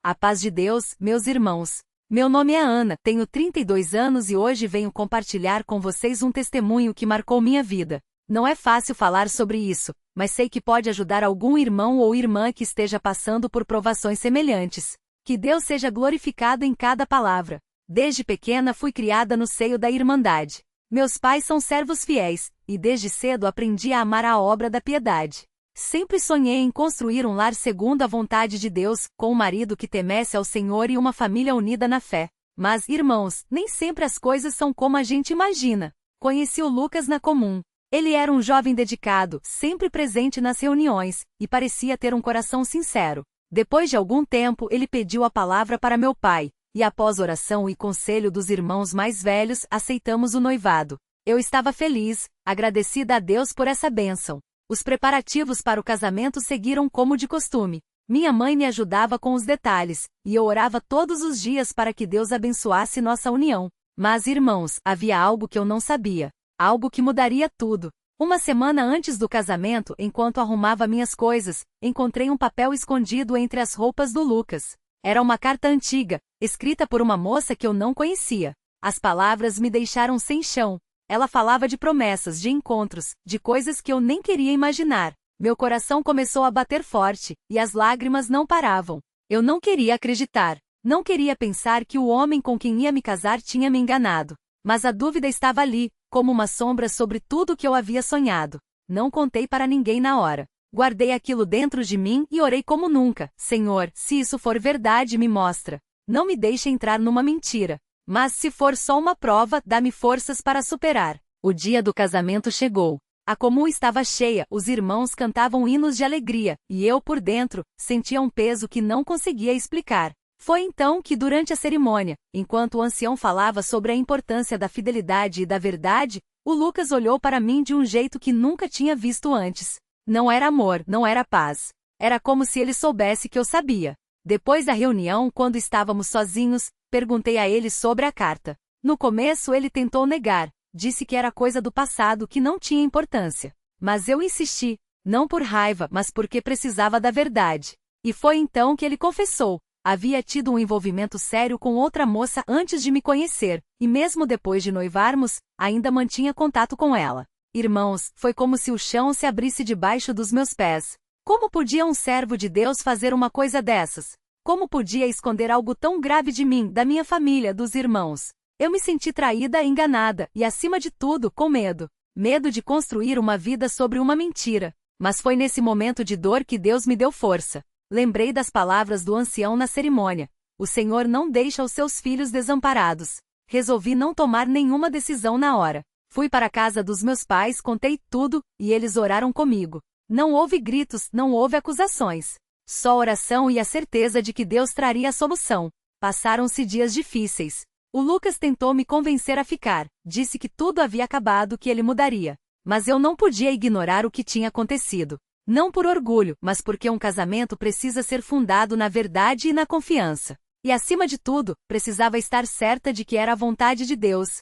A paz de Deus, meus irmãos. Meu nome é Ana, tenho 32 anos e hoje venho compartilhar com vocês um testemunho que marcou minha vida. Não é fácil falar sobre isso, mas sei que pode ajudar algum irmão ou irmã que esteja passando por provações semelhantes. Que Deus seja glorificado em cada palavra. Desde pequena fui criada no seio da Irmandade. Meus pais são servos fiéis, e desde cedo aprendi a amar a obra da piedade. Sempre sonhei em construir um lar segundo a vontade de Deus, com um marido que temesse ao Senhor e uma família unida na fé. Mas, irmãos, nem sempre as coisas são como a gente imagina. Conheci o Lucas na comum. Ele era um jovem dedicado, sempre presente nas reuniões, e parecia ter um coração sincero. Depois de algum tempo, ele pediu a palavra para meu pai, e após oração e conselho dos irmãos mais velhos, aceitamos o noivado. Eu estava feliz, agradecida a Deus por essa bênção. Os preparativos para o casamento seguiram como de costume. Minha mãe me ajudava com os detalhes, e eu orava todos os dias para que Deus abençoasse nossa união. Mas, irmãos, havia algo que eu não sabia. Algo que mudaria tudo. Uma semana antes do casamento, enquanto arrumava minhas coisas, encontrei um papel escondido entre as roupas do Lucas. Era uma carta antiga, escrita por uma moça que eu não conhecia. As palavras me deixaram sem chão. Ela falava de promessas, de encontros, de coisas que eu nem queria imaginar. Meu coração começou a bater forte, e as lágrimas não paravam. Eu não queria acreditar. Não queria pensar que o homem com quem ia me casar tinha me enganado. Mas a dúvida estava ali, como uma sombra sobre tudo o que eu havia sonhado. Não contei para ninguém na hora. Guardei aquilo dentro de mim e orei como nunca. Senhor, se isso for verdade, me mostra. Não me deixe entrar numa mentira. Mas se for só uma prova, dá-me forças para superar. O dia do casamento chegou. A comum estava cheia, os irmãos cantavam hinos de alegria, e eu por dentro, sentia um peso que não conseguia explicar. Foi então que durante a cerimônia, enquanto o ancião falava sobre a importância da fidelidade e da verdade, o Lucas olhou para mim de um jeito que nunca tinha visto antes. Não era amor, não era paz. Era como se ele soubesse que eu sabia. Depois da reunião, quando estávamos sozinhos, perguntei a ele sobre a carta. No começo ele tentou negar, disse que era coisa do passado que não tinha importância. Mas eu insisti, não por raiva, mas porque precisava da verdade. E foi então que ele confessou. Havia tido um envolvimento sério com outra moça antes de me conhecer, e mesmo depois de noivarmos, ainda mantinha contato com ela. Irmãos, foi como se o chão se abrisse debaixo dos meus pés. Como podia um servo de Deus fazer uma coisa dessas? Como podia esconder algo tão grave de mim, da minha família, dos irmãos? Eu me senti traída, enganada, e acima de tudo, com medo. Medo de construir uma vida sobre uma mentira. Mas foi nesse momento de dor que Deus me deu força. Lembrei das palavras do ancião na cerimônia. O Senhor não deixa os seus filhos desamparados. Resolvi não tomar nenhuma decisão na hora. Fui para a casa dos meus pais, contei tudo, e eles oraram comigo. Não houve gritos, não houve acusações. Só oração e a certeza de que Deus traria a solução. Passaram-se dias difíceis. O Lucas tentou me convencer a ficar. Disse que tudo havia acabado, que ele mudaria. Mas eu não podia ignorar o que tinha acontecido. Não por orgulho, mas porque um casamento precisa ser fundado na verdade e na confiança. E acima de tudo, precisava estar certa de que era a vontade de Deus.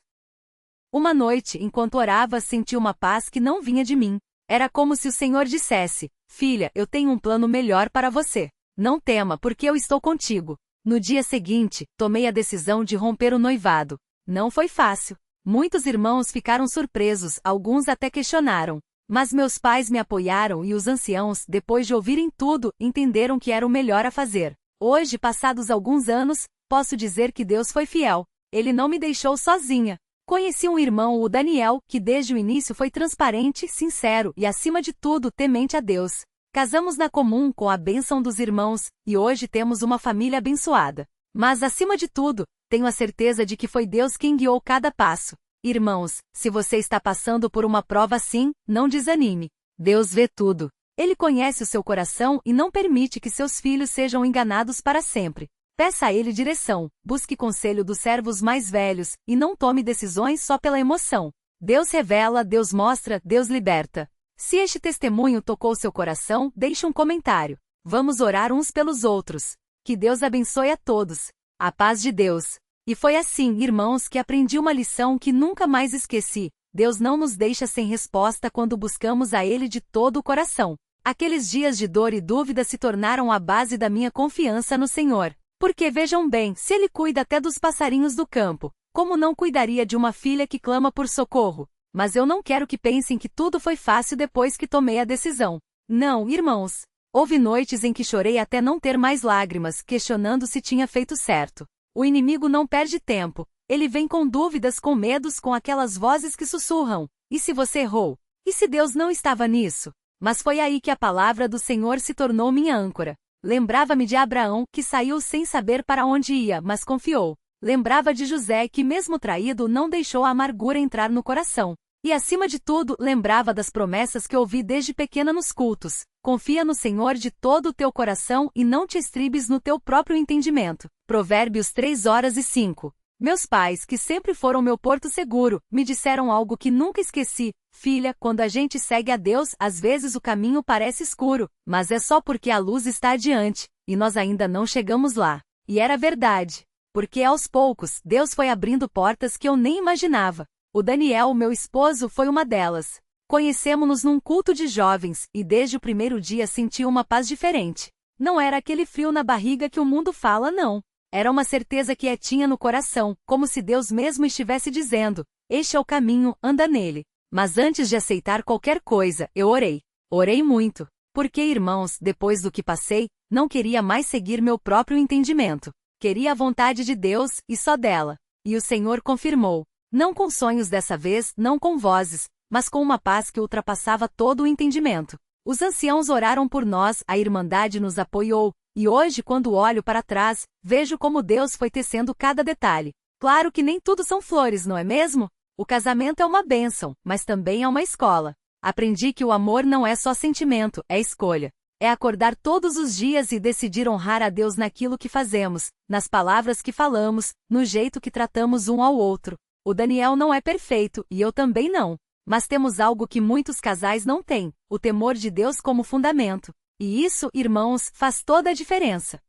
Uma noite, enquanto orava, senti uma paz que não vinha de mim. Era como se o Senhor dissesse: filha, eu tenho um plano melhor para você. Não tema, porque eu estou contigo. No dia seguinte, tomei a decisão de romper o noivado. Não foi fácil. Muitos irmãos ficaram surpresos, alguns até questionaram. Mas meus pais me apoiaram e os anciãos, depois de ouvirem tudo, entenderam que era o melhor a fazer. Hoje, passados alguns anos, posso dizer que Deus foi fiel. Ele não me deixou sozinha. Conheci um irmão, o Daniel, que desde o início foi transparente, sincero e, acima de tudo, temente a Deus. Casamos na comum com a bênção dos irmãos, e hoje temos uma família abençoada. Mas, acima de tudo, tenho a certeza de que foi Deus quem guiou cada passo. Irmãos, se você está passando por uma prova assim, não desanime. Deus vê tudo. Ele conhece o seu coração e não permite que seus filhos sejam enganados para sempre. Peça a Ele direção, busque conselho dos servos mais velhos, e não tome decisões só pela emoção. Deus revela, Deus mostra, Deus liberta. Se este testemunho tocou seu coração, deixe um comentário. Vamos orar uns pelos outros. Que Deus abençoe a todos. A paz de Deus. E foi assim, irmãos, que aprendi uma lição que nunca mais esqueci. Deus não nos deixa sem resposta quando buscamos a Ele de todo o coração. Aqueles dias de dor e dúvida se tornaram a base da minha confiança no Senhor. Porque vejam bem, se ele cuida até dos passarinhos do campo, como não cuidaria de uma filha que clama por socorro? Mas eu não quero que pensem que tudo foi fácil depois que tomei a decisão. Não, irmãos. Houve noites em que chorei até não ter mais lágrimas, questionando se tinha feito certo. O inimigo não perde tempo. Ele vem com dúvidas, com medos, com aquelas vozes que sussurram. E se você errou? E se Deus não estava nisso? Mas foi aí que a palavra do Senhor se tornou minha âncora. Lembrava-me de Abraão, que saiu sem saber para onde ia, mas confiou. Lembrava de José, que mesmo traído não deixou a amargura entrar no coração. E acima de tudo, lembrava das promessas que ouvi desde pequena nos cultos. Confia no Senhor de todo o teu coração e não te estribes no teu próprio entendimento. Provérbios 3:05. Meus pais, que sempre foram meu porto seguro, me disseram algo que nunca esqueci. Filha, quando a gente segue a Deus, às vezes o caminho parece escuro, mas é só porque a luz está adiante, e nós ainda não chegamos lá. E era verdade. Porque aos poucos, Deus foi abrindo portas que eu nem imaginava. O Daniel, meu esposo, foi uma delas. Conhecemos-nos num culto de jovens, e desde o primeiro dia senti uma paz diferente. Não era aquele frio na barriga que o mundo fala, não. Era uma certeza quietinha no coração, como se Deus mesmo estivesse dizendo: este é o caminho, anda nele. Mas antes de aceitar qualquer coisa, eu orei. Orei muito. Porque, irmãos, depois do que passei, não queria mais seguir meu próprio entendimento. Queria a vontade de Deus, e só dela. E o Senhor confirmou. Não com sonhos dessa vez, não com vozes, mas com uma paz que ultrapassava todo o entendimento. Os anciãos oraram por nós, a Irmandade nos apoiou, e hoje, quando olho para trás, vejo como Deus foi tecendo cada detalhe. Claro que nem tudo são flores, não é mesmo? O casamento é uma bênção, mas também é uma escola. Aprendi que o amor não é só sentimento, é escolha. É acordar todos os dias e decidir honrar a Deus naquilo que fazemos, nas palavras que falamos, no jeito que tratamos um ao outro. O Daniel não é perfeito, e eu também não. Mas temos algo que muitos casais não têm, o temor de Deus como fundamento. E isso, irmãos, faz toda a diferença.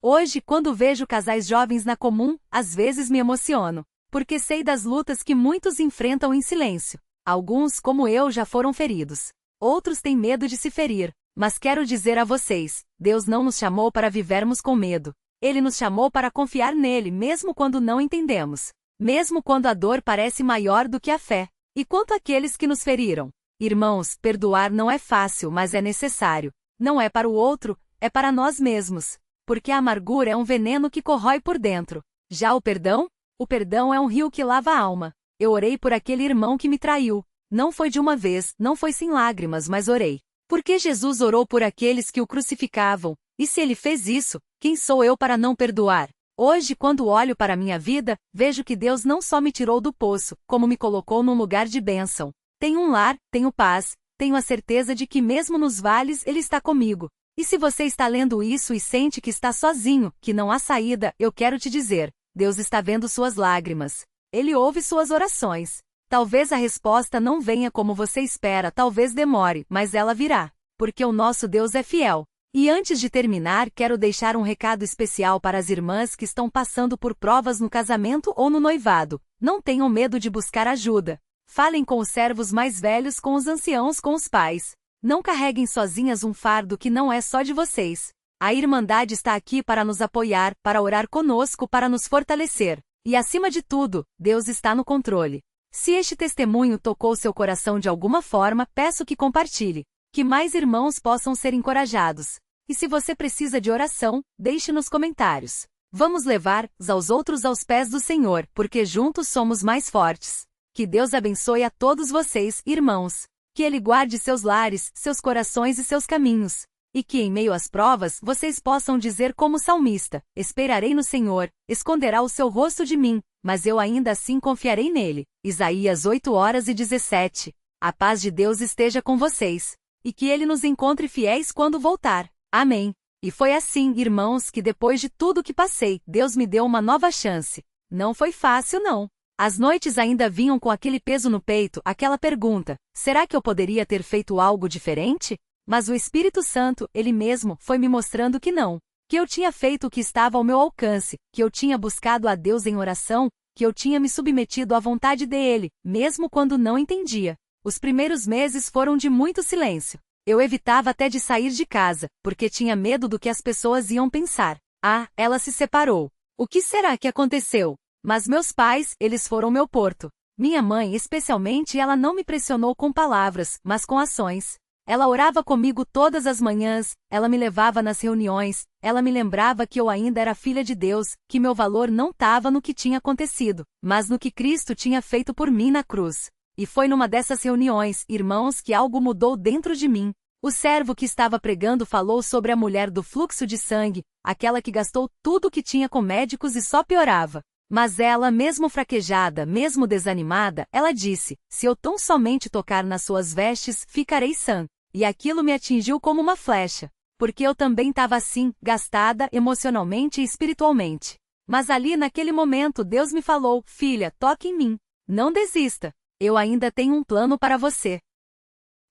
Hoje, quando vejo casais jovens na comum, às vezes me emociono. Porque sei das lutas que muitos enfrentam em silêncio. Alguns, como eu, já foram feridos. Outros têm medo de se ferir. Mas quero dizer a vocês, Deus não nos chamou para vivermos com medo. Ele nos chamou para confiar nele, mesmo quando não entendemos. Mesmo quando a dor parece maior do que a fé. E quanto àqueles que nos feriram? Irmãos, perdoar não é fácil, mas é necessário. Não é para o outro, é para nós mesmos. Porque a amargura é um veneno que corrói por dentro. Já o perdão? O perdão é um rio que lava a alma. Eu orei por aquele irmão que me traiu. Não foi de uma vez, não foi sem lágrimas, mas orei. Porque Jesus orou por aqueles que o crucificavam. E se ele fez isso, quem sou eu para não perdoar? Hoje, quando olho para minha vida, vejo que Deus não só me tirou do poço, como me colocou num lugar de bênção. Tenho um lar, tenho paz, tenho a certeza de que mesmo nos vales Ele está comigo. E se você está lendo isso e sente que está sozinho, que não há saída, eu quero te dizer, Deus está vendo suas lágrimas. Ele ouve suas orações. Talvez a resposta não venha como você espera, talvez demore, mas ela virá. Porque o nosso Deus é fiel. E antes de terminar, quero deixar um recado especial para as irmãs que estão passando por provas no casamento ou no noivado. Não tenham medo de buscar ajuda. Falem com os servos mais velhos, com os anciãos, com os pais. Não carreguem sozinhas um fardo que não é só de vocês. A Irmandade está aqui para nos apoiar, para orar conosco, para nos fortalecer. E acima de tudo, Deus está no controle. Se este testemunho tocou seu coração de alguma forma, peço que compartilhe. Que mais irmãos possam ser encorajados. E se você precisa de oração, deixe nos comentários. Vamos levar aos outros aos pés do Senhor, porque juntos somos mais fortes. Que Deus abençoe a todos vocês, irmãos. Que Ele guarde seus lares, seus corações e seus caminhos. E que em meio às provas, vocês possam dizer como o salmista: esperarei no Senhor, esconderá o seu rosto de mim, mas eu ainda assim confiarei nele. Isaías 8:17. A paz de Deus esteja com vocês. E que Ele nos encontre fiéis quando voltar. Amém. E foi assim, irmãos, que depois de tudo que passei, Deus me deu uma nova chance. Não foi fácil, não. As noites ainda vinham com aquele peso no peito, aquela pergunta: será que eu poderia ter feito algo diferente? Mas o Espírito Santo, Ele mesmo, foi me mostrando que não. Que eu tinha feito o que estava ao meu alcance, que eu tinha buscado a Deus em oração, que eu tinha me submetido à vontade dEle, mesmo quando não entendia. Os primeiros meses foram de muito silêncio. Eu evitava até de sair de casa, porque tinha medo do que as pessoas iam pensar. Ah, ela se separou. O que será que aconteceu? Mas meus pais, eles foram meu porto. Minha mãe, especialmente, ela não me pressionou com palavras, mas com ações. Ela orava comigo todas as manhãs, ela me levava nas reuniões, ela me lembrava que eu ainda era filha de Deus, que meu valor não estava no que tinha acontecido, mas no que Cristo tinha feito por mim na cruz. E foi numa dessas reuniões, irmãos, que algo mudou dentro de mim. O servo que estava pregando falou sobre a mulher do fluxo de sangue, aquela que gastou tudo o que tinha com médicos e só piorava. Mas ela, mesmo fraquejada, mesmo desanimada, ela disse: se eu tão somente tocar nas suas vestes, ficarei sã. E aquilo me atingiu como uma flecha. Porque eu também estava assim, gastada emocionalmente e espiritualmente. Mas ali naquele momento Deus me falou: filha, toque em mim. Não desista. Eu ainda tenho um plano para você.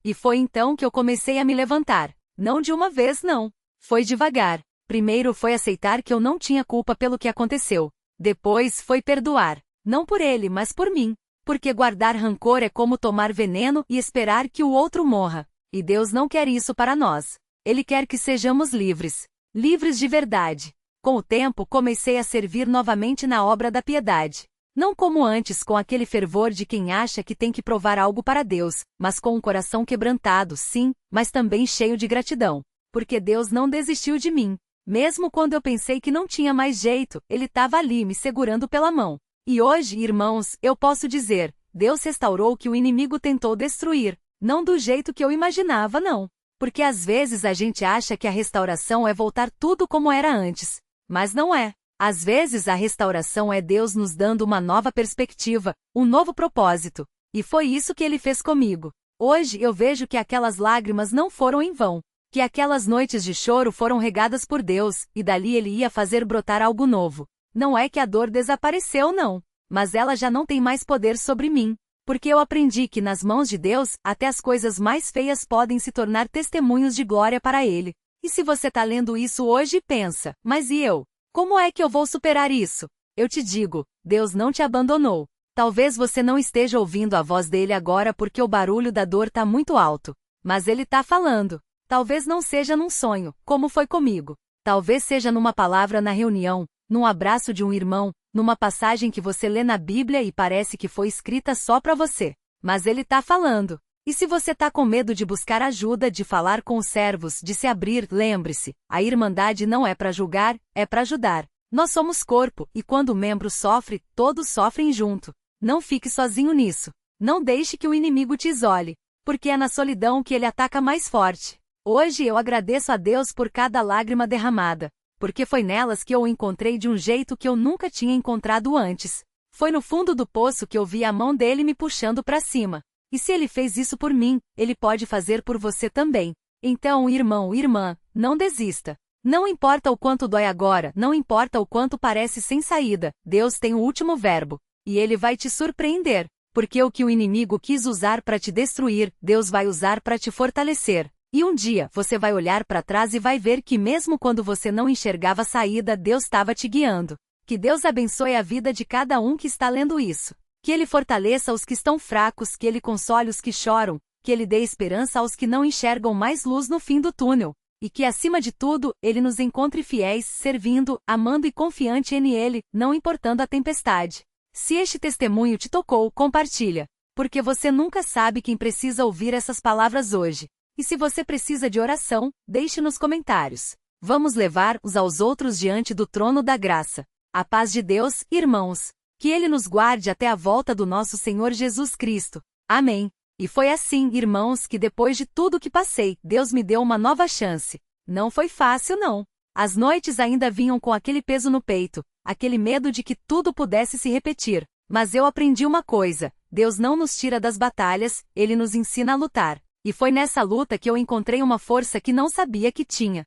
E foi então que eu comecei a me levantar. Não de uma vez, não. Foi devagar. Primeiro foi aceitar que eu não tinha culpa pelo que aconteceu. Depois foi perdoar. Não por ele, mas por mim. Porque guardar rancor é como tomar veneno e esperar que o outro morra. E Deus não quer isso para nós. Ele quer que sejamos livres. Livres de verdade. Com o tempo comecei a servir novamente na obra da piedade. Não como antes com aquele fervor de quem acha que tem que provar algo para Deus, mas com um coração quebrantado, sim, mas também cheio de gratidão. Porque Deus não desistiu de mim. Mesmo quando eu pensei que não tinha mais jeito, Ele estava ali me segurando pela mão. E hoje, irmãos, eu posso dizer, Deus restaurou o que o inimigo tentou destruir. Não do jeito que eu imaginava, não. Porque às vezes a gente acha que a restauração é voltar tudo como era antes. Mas não é. Às vezes a restauração é Deus nos dando uma nova perspectiva, um novo propósito. E foi isso que Ele fez comigo. Hoje eu vejo que aquelas lágrimas não foram em vão. Que aquelas noites de choro foram regadas por Deus, e dali Ele ia fazer brotar algo novo. Não é que a dor desapareceu, não. Mas ela já não tem mais poder sobre mim. Porque eu aprendi que nas mãos de Deus, até as coisas mais feias podem se tornar testemunhos de glória para Ele. E se você está lendo isso hoje e pensa, mas e eu? Como é que eu vou superar isso? Eu te digo, Deus não te abandonou. Talvez você não esteja ouvindo a voz dele agora porque o barulho da dor está muito alto. Mas ele está falando. Talvez não seja num sonho, como foi comigo. Talvez seja numa palavra na reunião, num abraço de um irmão, numa passagem que você lê na Bíblia e parece que foi escrita só para você. Mas ele está falando. E se você está com medo de buscar ajuda, de falar com os servos, de se abrir, lembre-se, a irmandade não é para julgar, é para ajudar. Nós somos corpo, e quando o membro sofre, todos sofrem junto. Não fique sozinho nisso. Não deixe que o inimigo te isole, porque é na solidão que ele ataca mais forte. Hoje eu agradeço a Deus por cada lágrima derramada, porque foi nelas que eu o encontrei de um jeito que eu nunca tinha encontrado antes. Foi no fundo do poço que eu vi a mão dele me puxando para cima. E se ele fez isso por mim, ele pode fazer por você também. Então, irmão, irmã, não desista. Não importa o quanto dói agora, não importa o quanto parece sem saída, Deus tem o último verbo. E ele vai te surpreender. Porque o que o inimigo quis usar para te destruir, Deus vai usar para te fortalecer. E um dia, você vai olhar para trás e vai ver que mesmo quando você não enxergava a saída, Deus estava te guiando. Que Deus abençoe a vida de cada um que está lendo isso. Que Ele fortaleça os que estão fracos, que Ele console os que choram, que Ele dê esperança aos que não enxergam mais luz no fim do túnel. E que, acima de tudo, Ele nos encontre fiéis, servindo, amando e confiante em Ele, não importando a tempestade. Se este testemunho te tocou, compartilha. Porque você nunca sabe quem precisa ouvir essas palavras hoje. E se você precisa de oração, deixe nos comentários. Vamos levar uns aos outros diante do trono da graça. A paz de Deus, irmãos. Que Ele nos guarde até a volta do nosso Senhor Jesus Cristo. Amém. E foi assim, irmãos, que depois de tudo que passei, Deus me deu uma nova chance. Não foi fácil, não. As noites ainda vinham com aquele peso no peito, aquele medo de que tudo pudesse se repetir. Mas eu aprendi uma coisa: Deus não nos tira das batalhas, Ele nos ensina a lutar. E foi nessa luta que eu encontrei uma força que não sabia que tinha.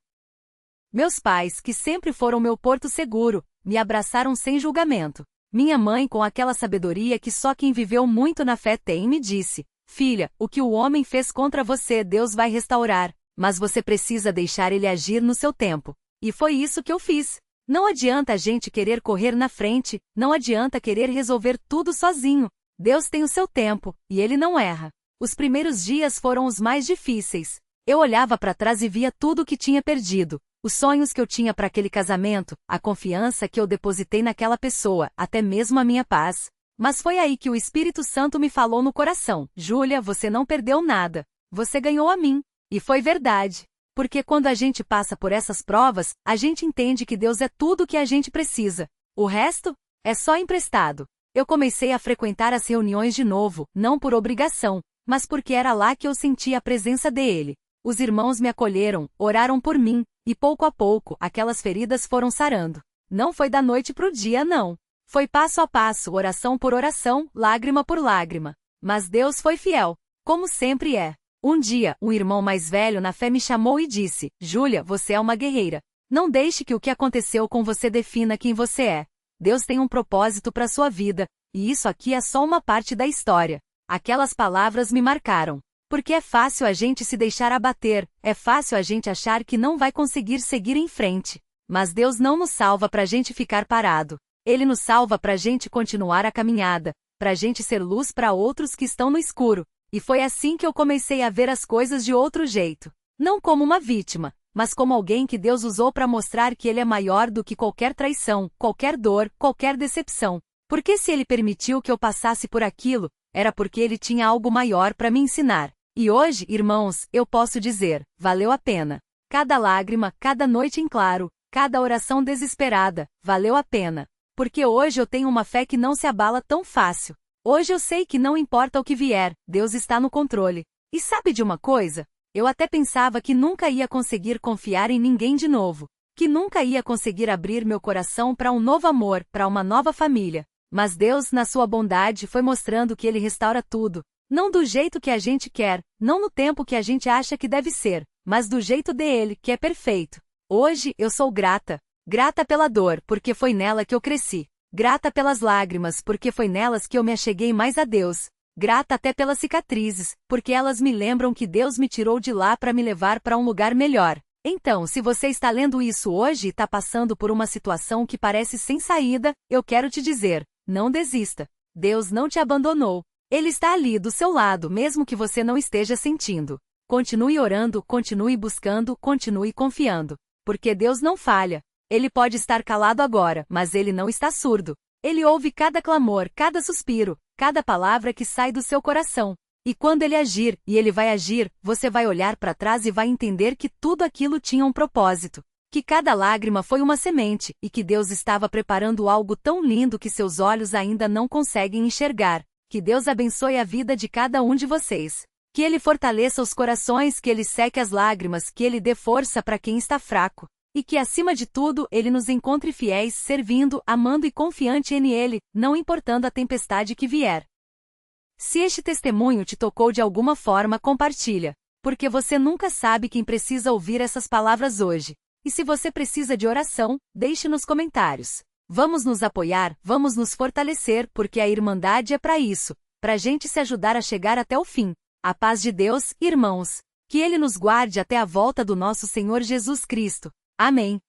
Meus pais, que sempre foram meu porto seguro, me abraçaram sem julgamento. Minha mãe, com aquela sabedoria que só quem viveu muito na fé tem, me disse: filha, o que o homem fez contra você, Deus vai restaurar, mas você precisa deixar Ele agir no seu tempo. E foi isso que eu fiz. Não adianta a gente querer correr na frente, não adianta querer resolver tudo sozinho. Deus tem o seu tempo, e Ele não erra. Os primeiros dias foram os mais difíceis. Eu olhava para trás e via tudo o que tinha perdido. Os sonhos que eu tinha para aquele casamento, a confiança que eu depositei naquela pessoa, até mesmo a minha paz. Mas foi aí que o Espírito Santo me falou no coração: Júlia, você não perdeu nada. Você ganhou a mim. E foi verdade. Porque quando a gente passa por essas provas, a gente entende que Deus é tudo o que a gente precisa. O resto é só emprestado. Eu comecei a frequentar as reuniões de novo, não por obrigação, mas porque era lá que eu sentia a presença dele. Os irmãos me acolheram, oraram por mim, e pouco a pouco, aquelas feridas foram sarando. Não foi da noite pro dia, não. Foi passo a passo, oração por oração, lágrima por lágrima. Mas Deus foi fiel, como sempre é. Um dia, um irmão mais velho na fé me chamou e disse: Júlia, você é uma guerreira. Não deixe que o que aconteceu com você defina quem você é. Deus tem um propósito para sua vida, e isso aqui é só uma parte da história. Aquelas palavras me marcaram. Porque é fácil a gente se deixar abater, é fácil a gente achar que não vai conseguir seguir em frente. Mas Deus não nos salva para a gente ficar parado. Ele nos salva para a gente continuar a caminhada, para a gente ser luz para outros que estão no escuro. E foi assim que eu comecei a ver as coisas de outro jeito. Não como uma vítima, mas como alguém que Deus usou para mostrar que Ele é maior do que qualquer traição, qualquer dor, qualquer decepção. Porque se Ele permitiu que eu passasse por aquilo, era porque Ele tinha algo maior para me ensinar. E hoje, irmãos, eu posso dizer: valeu a pena. Cada lágrima, cada noite em claro, cada oração desesperada, valeu a pena. Porque hoje eu tenho uma fé que não se abala tão fácil. Hoje eu sei que não importa o que vier, Deus está no controle. E sabe de uma coisa? Eu até pensava que nunca ia conseguir confiar em ninguém de novo. Que nunca ia conseguir abrir meu coração para um novo amor, para uma nova família. Mas Deus, na sua bondade, foi mostrando que Ele restaura tudo. Não do jeito que a gente quer, não no tempo que a gente acha que deve ser, mas do jeito dele, que é perfeito. Hoje, eu sou grata. Grata pela dor, porque foi nela que eu cresci. Grata pelas lágrimas, porque foi nelas que eu me acheguei mais a Deus. Grata até pelas cicatrizes, porque elas me lembram que Deus me tirou de lá para me levar para um lugar melhor. Então, se você está lendo isso hoje e está passando por uma situação que parece sem saída, eu quero te dizer: não desista. Deus não te abandonou. Ele está ali do seu lado, mesmo que você não esteja sentindo. Continue orando, continue buscando, continue confiando. Porque Deus não falha. Ele pode estar calado agora, mas Ele não está surdo. Ele ouve cada clamor, cada suspiro, cada palavra que sai do seu coração. E quando Ele agir, e Ele vai agir, você vai olhar para trás e vai entender que tudo aquilo tinha um propósito. Que cada lágrima foi uma semente, e que Deus estava preparando algo tão lindo que seus olhos ainda não conseguem enxergar. Que Deus abençoe a vida de cada um de vocês. Que Ele fortaleça os corações, que Ele seque as lágrimas, que Ele dê força para quem está fraco. E que, acima de tudo, Ele nos encontre fiéis, servindo, amando e confiante em Ele, não importando a tempestade que vier. Se este testemunho te tocou de alguma forma, compartilha. Porque você nunca sabe quem precisa ouvir essas palavras hoje. E se você precisa de oração, deixe nos comentários. Vamos nos apoiar, vamos nos fortalecer, porque a Irmandade é para isso, para a gente se ajudar a chegar até o fim. A paz de Deus, irmãos. Que Ele nos guarde até a volta do nosso Senhor Jesus Cristo. Amém.